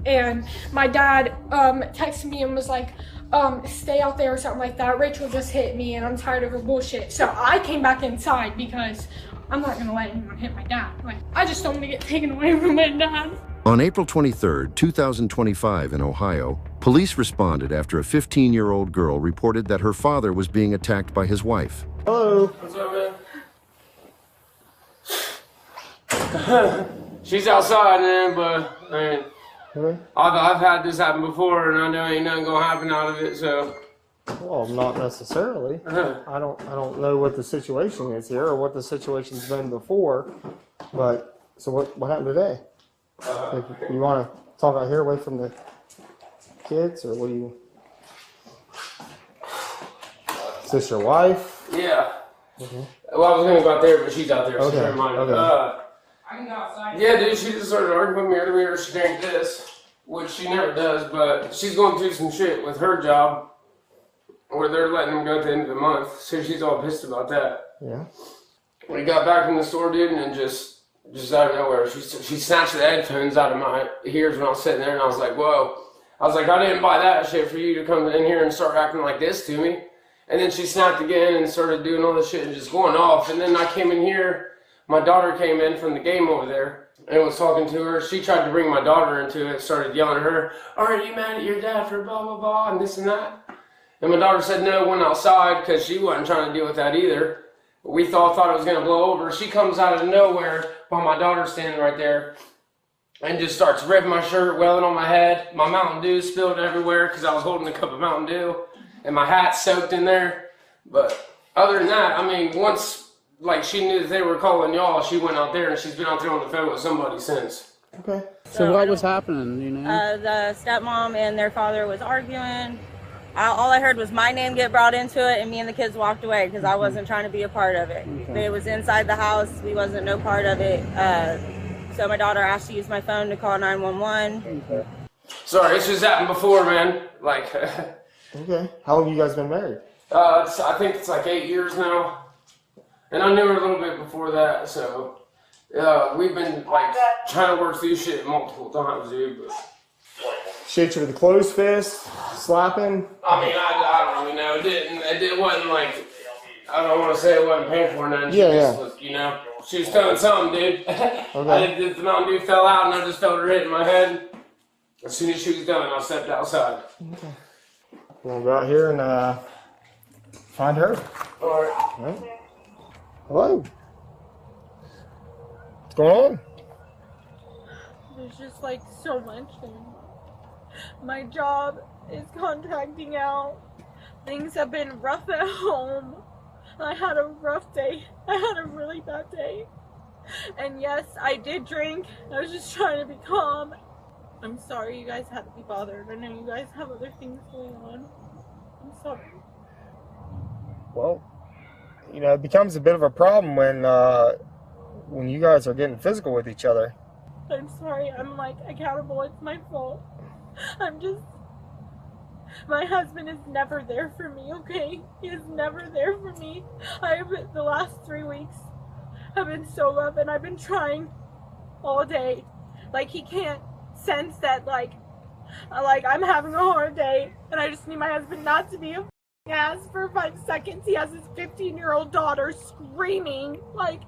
And my dad texted me and was like, stay out there or something like that. Rachel just hit me and I'm tired of her bullshit. So I came back inside because I'm not gonna let anyone hit my dad. Like, I just don't want to get taken away from my dad. On April 23, 2025 in Ohio, police responded after a 15-year-old girl reported that her father was being attacked by his wife. Hello. What's up, man? She's outside, man, but I mean, I've had this happen before, and I know ain't nothing gonna happen out of it. So, well, not necessarily. I don't know what the situation is here or what the situation's been before. But so what happened today? You want to talk out here, away from the kids, or what do you? Is this your wife? Yeah. Okay. Well, I was gonna go out there, but she's out there. Okay. So never mind. Okay. I can go outside. Yeah, dude, she just started arguing with me earlier. She drank this, which she never does, but she's going through some shit with her job where they're letting them go at the end of the month. So she's all pissed about that. Yeah. We got back from the store, dude, and just out of nowhere, she snatched the headphones out of my ears when I was sitting there, and I was like, whoa. I was like, I didn't buy that shit for you to come in here and start acting like this to me. And then she snapped again and started doing all this shit and just going off. And then I came in here. My daughter came in from the game over there and was talking to her. She tried to bring my daughter into it, started yelling at her, "Are you mad at your dad for blah, blah, blah, and this and that?" And my daughter said no, went outside because she wasn't trying to deal with that either. We thought it was going to blow over. She comes out of nowhere while my daughter's standing right there and just starts ripping my shirt, welling on my head. My Mountain Dew spilled everywhere because I was holding a cup of Mountain Dew, and my hat's soaked in there. But other than that, I mean, once... like, she knew that they were calling y'all, she went out there, and she's been out there on the phone with somebody since. Okay. So what was happening, you know? The stepmom and their father was arguing. All I heard was my name get brought into it, and me and the kids walked away because I wasn't trying to be a part of it. Okay. It was inside the house. We wasn't no part of it. So my daughter asked to use my phone to call 911. Okay. Sorry, it's just happened before, man. Like, okay. How long have you guys been married? I think it's like 8 years now. And I knew her a little bit before that, so we've been like trying to work through shit multiple times, dude. But She hit you with a closed fist, slapping? I mean, I don't really know. It wasn't like, I don't want to say it wasn't painful or nothing. Yeah. Was, you know, she was doing something, dude. Okay. The Mountain Dew fell out and I just felt her hit in my head. As soon as she was done, I stepped outside. Okay. We'll go out here and find her. All right. All right. Hello. What's going on? There's just like so much. My job is contracting out. Things have been rough at home. I had a rough day. I had a really bad day. And yes, I did drink. I was just trying to be calm. I'm sorry you guys had to be bothered. I know you guys have other things going on. I'm sorry. Well, you know, it becomes a bit of a problem when you guys are getting physical with each other. I'm sorry. I'm like accountable. It's my fault. My husband is never there for me, okay? He is never there for me. The last 3 weeks have been so rough, and I've been trying all day. Like, he can't sense that, like I'm having a hard day, and I just need my husband not to be a ass for 5 seconds. He has his 15-year-old daughter screaming, like...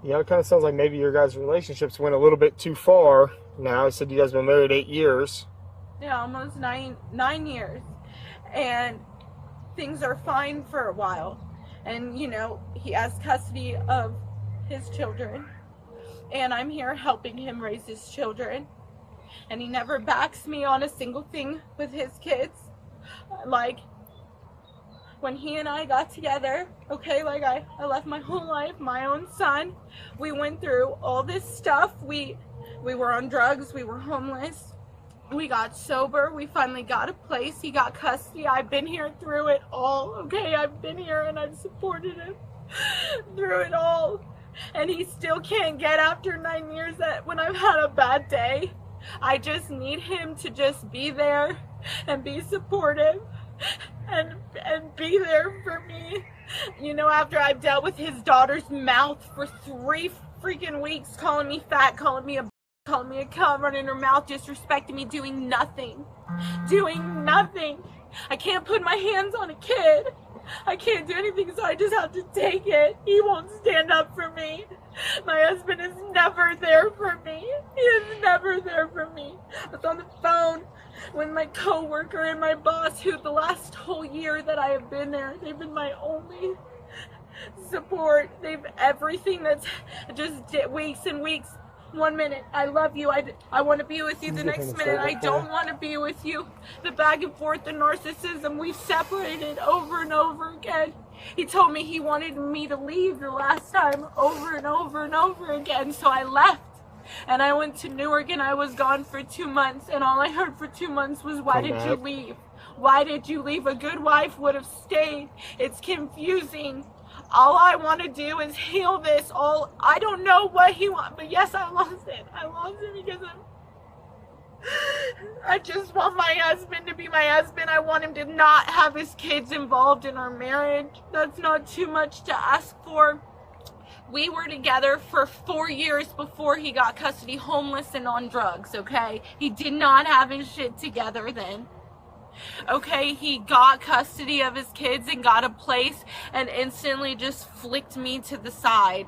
Yeah, it kind of sounds like maybe your guys' relationships went a little bit too far now. I said you guys been married 8 years. Yeah, almost nine years. And things are fine for a while. And, you know, he has custody of his children. And I'm here helping him raise his children. And he never backs me on a single thing with his kids. Like, when he and I got together, okay, like I left my whole life, my own son. We went through all this stuff. We were on drugs. We were homeless. We got sober. We finally got a place. He got custody. I've been here through it all, okay? I've been here and I've supported him through it all. And he still can't get after 9 years that when I've had a bad day. I just need him to just be there and be supportive and be there for me. You know, after I've dealt with his daughter's mouth for 3 freaking weeks, calling me fat, calling me a Calling me a cunt, running her mouth, disrespecting me, doing nothing. Doing nothing. I can't put my hands on a kid. I can't do anything, so I just have to take it. He won't stand up for me. My husband is never there for me. He is never there for me. I was on the phone with my coworker and my boss, who the last whole year that I have been there, they've been my only support. They've everything that's just weeks and weeks. 1 minute, I love you, I want to be with you. The next minute, I don't want to be with you. The back and forth, the narcissism, we've separated over and over again. He told me he wanted me to leave the last time over and over and over again, so I left. And I went to Newark and I was gone for 2 months, and all I heard for 2 months was, why did you leave? Why did you leave? A good wife would have stayed. It's confusing. All I want to do is heal this. I don't know what he wants, but yes, I lost it. I lost it because I just want my husband to be my husband. I want him to not have his kids involved in our marriage. That's not too much to ask for. We were together for 4 years before he got custody, homeless and on drugs, okay? He did not have his shit together then. Okay, he got custody of his kids and got a place and instantly just flicked me to the side.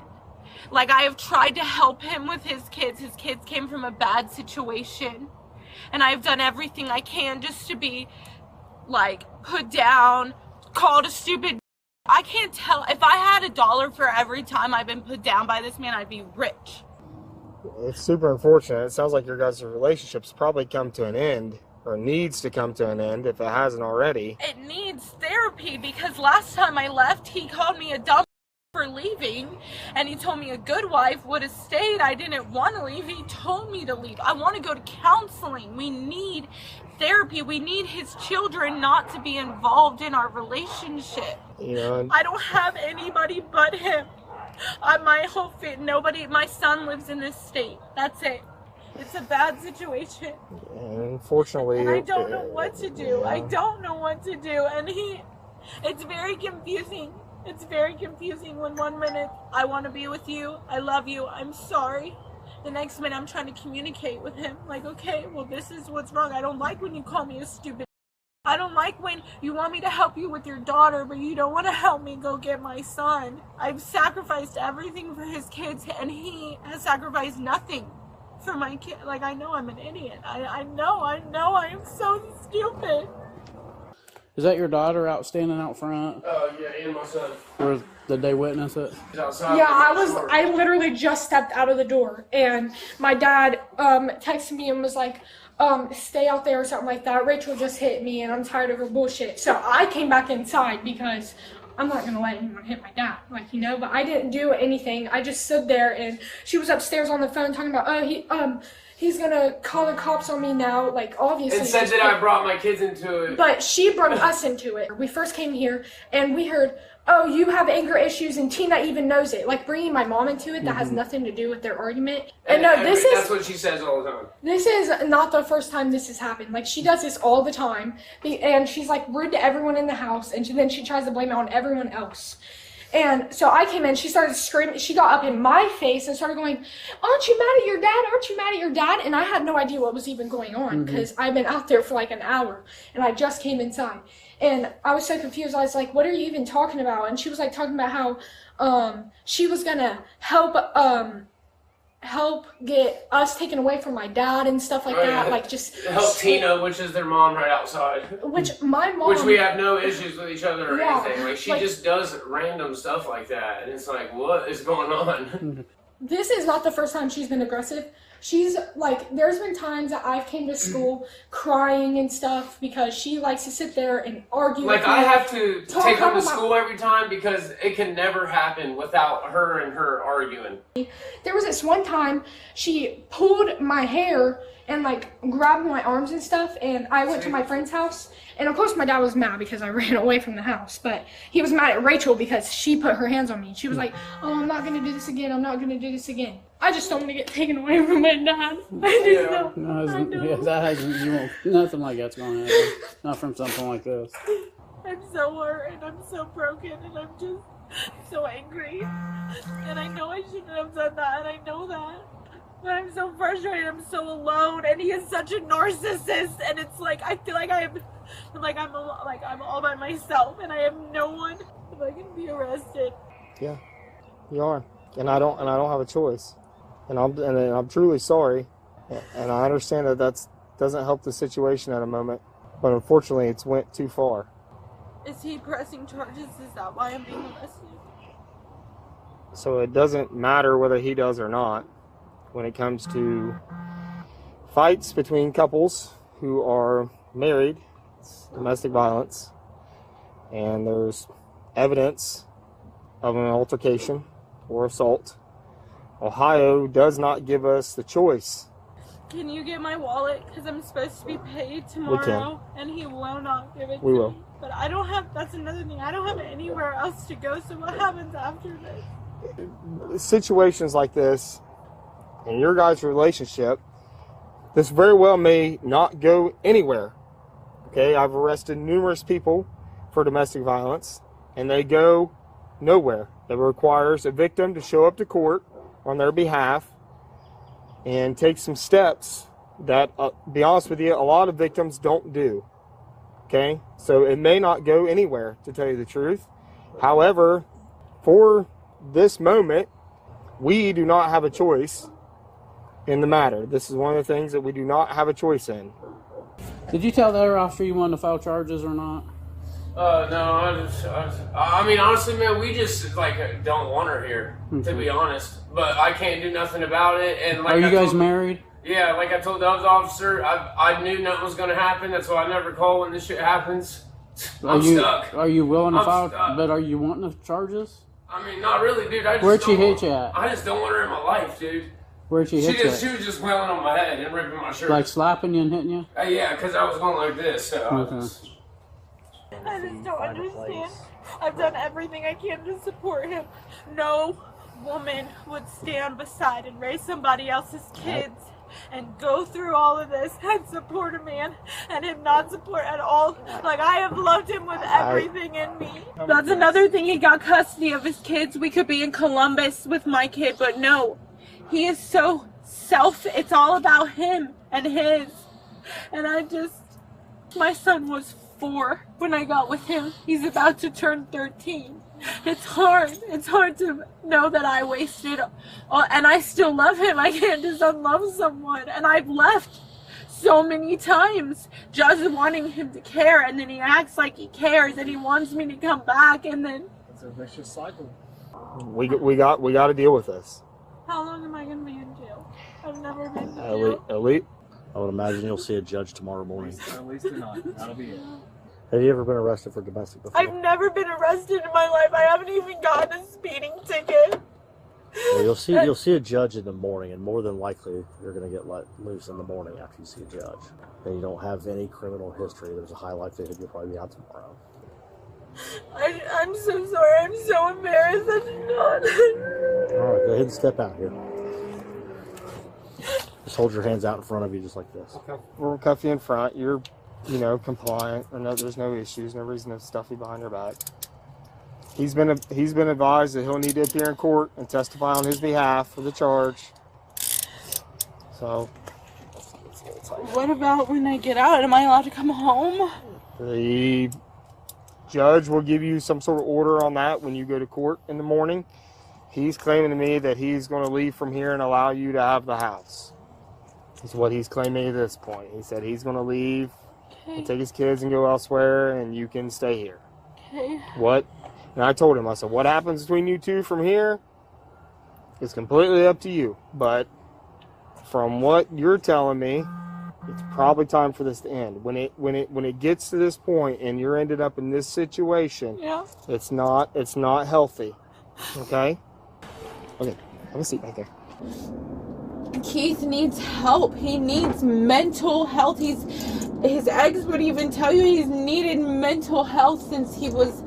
Like, I have tried to help him with his kids. His kids came from a bad situation. And I've done everything I can just to be, like, put down, called a stupid. I can't tell. If I had $1 for every time I've been put down by this man, I'd be rich. It's super unfortunate. It sounds like your guys' relationship's probably come to an end. Or needs to come to an end if it hasn't already. It needs therapy, because last time I left, he called me a dumb for leaving, and he told me a good wife would have stayed. I didn't want to leave. He told me to leave. I want to go to counseling. We need therapy. We need his children not to be involved in our relationship. You know, I don't have anybody but him. My whole nobody. My son lives in this state. That's it. It's a bad situation. Unfortunately. And I don't know what to do. I don't know what to do. And it's very confusing. It's very confusing when 1 minute I want to be with you, I love you, I'm sorry. The next minute I'm trying to communicate with him. Like, okay, well, this is what's wrong. I don't like when you call me a stupid. I don't like when you want me to help you with your daughter, but you don't want to help me go get my son. I've sacrificed everything for his kids, and he has sacrificed nothing for my kid. Like, I know I'm an idiot. I know I am so stupid. Is that your daughter out standing out front? Oh, yeah, and my son. Or did they witness it? He's outside. Yeah, I literally just stepped out of the door, and my dad texted me and was like, stay out there or something like that. Rachel just hit me and I'm tired of her bullshit. So I came back inside because I'm not going to let anyone hit my dad, like, you know, but I didn't do anything. I just stood there, and she was upstairs on the phone talking about, he's going to call the cops on me now, like, obviously. It said that I brought my kids into it. But she brought us into it. We first came here, and we heard, oh, you have anger issues, and Tina even knows it. Like, bringing my mom into it, that has nothing to do with their argument. And no, that's what she says all the time. This is not the first time this has happened. Like, she does this all the time, and she's, like, rude to everyone in the house, and then she tries to blame it on everyone else. And so I came in, she started screaming, she got up in my face and started going, aren't you mad at your dad? Aren't you mad at your dad? And I had no idea what was even going on, because I've been out there for like an hour, and I just came inside. And I was so confused. I was like, what are you even talking about? And she was like talking about how she was gonna help get us taken away from my dad and stuff like that. Yeah. Like, just help Tina, which is their mom right outside. Which my mom, which we have no issues with each other or Yeah, anything. Like, she like, just does random stuff like that, and it's like, what is going on? This is not the first time she's been aggressive. She's like, there's been times that I've came to school crying and stuff because she likes to sit there and argue. Like, with me, I have to take her to about school every time because it can never happen without her and her arguing. There was this one time she pulled my hair and like grabbed my arms and stuff, and I went to my friend's house, and of course my dad was mad because I ran away from the house, but he was mad at Rachel because she put her hands on me. She was like, oh, I'm not gonna do this again, I'm not gonna do this again. I just don't want to get taken away from my dad. I just don't. No, nothing like that's going to happen. Not from something like this. I'm so hurt, and I'm so broken, and I'm just so angry. And I know I shouldn't have done that, and I know that. But I'm so frustrated. I'm so alone, and he is such a narcissist. And it's like I feel like I'm all by myself, and I have no one. If I can be arrested. Yeah, you are, and I don't have a choice, and I'm truly sorry, and I understand that doesn't help the situation at a moment, but unfortunately it's went too far. Is he pressing charges? Is that why I'm being arrested? So it doesn't matter whether he does or not when it comes to fights between couples who are married. It's domestic violence, and there's evidence of an altercation or assault. Ohio does not give us the choice. Can you get my wallet? Because I'm supposed to be paid tomorrow, and he will not give it to We will. me. But I don't have, that's another thing, I don't have anywhere else to go, so what happens after this? Situations like this, in your guys' relationship, this very well may not go anywhere. Okay, I've arrested numerous people for domestic violence, and they go nowhere. It requires a victim to show up to court on their behalf and take some steps that, be honest with you, a lot of victims don't do. Okay, so it may not go anywhere, to tell you the truth. However, for this moment, we do not have a choice in the matter. This is one of the things that we do not have a choice in. Did you tell the other officer you wanted to file charges or not? No, I mean, honestly, man, we just, like, don't want her here, to be honest. But I can't do nothing about it. And like, Are you guys married? Yeah, like I told the other officer, I knew nothing was going to happen. That's why I never call when this shit happens. I'm stuck. Are you willing to file? Stuck. But are you wanting the charges? I mean, not really, dude. Where'd she hit you at? I just don't want her in my life, dude. Where'd she hit you at? She was just wailing on my head and ripping my shirt. Like slapping you and hitting you? Yeah, because I was going like this. So Okay. I just don't understand. I've done everything I can to support him. No woman would stand beside and raise somebody else's kids and go through all of this and support a man and him not support at all. Like, I have loved him with everything in me. That's another thing. He got custody of his kids. We could be in Columbus with my kid, but no. He is so it's all about him and his. And my son was 4 when I got with him. He's about to turn 13. It's hard. It's hard to know that I wasted and I still love him. I can't just unlove someone. And I've left so many times just wanting him to care, and then he acts like he cares and he wants me to come back, and then It's a vicious cycle. We got to deal with this. how long am I going to be in jail? I've never been to jail. Elite. I would imagine you'll see a judge tomorrow morning. At least tonight. That'll be it. Have you ever been arrested for domestic before? I've never been arrested in my life. I haven't even gotten a speeding ticket. Well, you'll see a judge in the morning, and more than likely you're going to get let loose in the morning after you see a judge. And you don't have any criminal history. There's a high likelihood you'll probably be out tomorrow. I'm so sorry. I'm so embarrassed. I did not. All right, go ahead and step out here. Just hold your hands out in front of you, just like this. We'll cuff you in front. You're, compliant. Or no, there's no issues. No reason to stuff you behind your back. He's been advised that he'll need to appear in court and testify on his behalf for the charge. So, What about when I get out? Am I allowed to come home? the judge will give you some sort of order on that when you go to court in the morning. He's claiming to me that he's going to leave from here and allow you to have the house. That's what he's claiming at this point. He said he's going to leave and take his kids and go elsewhere, and you can stay here. Okay. And I told him, I said, what happens between you two from here is completely up to you. But from what you're telling me, it's probably time for this to end. When it gets to this point and you're ended up in this situation, it's not healthy. Okay? Okay, have a seat right there. Keith needs help. He needs mental health. His ex would even tell you he's needed mental health since he was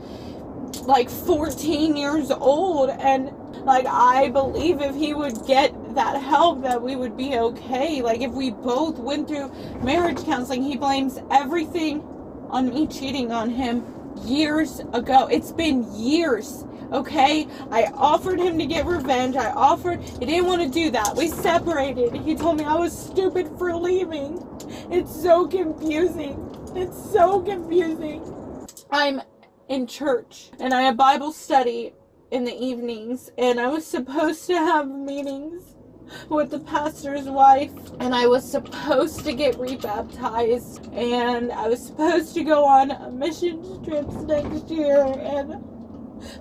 like 14 years old, and like I believe if he would get that help that we would be okay. Like if we both went through marriage counseling. He blames everything on me cheating on him years ago. It's been years. Okay, I offered him to get revenge. He didn't want to do that. We separated. He told me I was stupid for leaving. It's so confusing. It's so confusing. I'm in church and I have Bible study in the evenings, and I was supposed to have meetings with the pastor's wife, and I was supposed to get rebaptized, and I was supposed to go on mission trips next year, and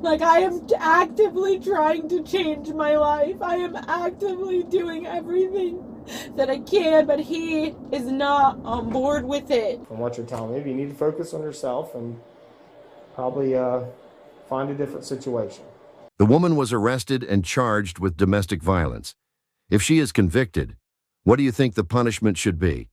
like, I am actively trying to change my life. I am actively doing everything that I can, but he is not on board with it. From what you're telling me, you need to focus on yourself and probably find a different situation. The woman was arrested and charged with domestic violence. If she is convicted, what do you think the punishment should be?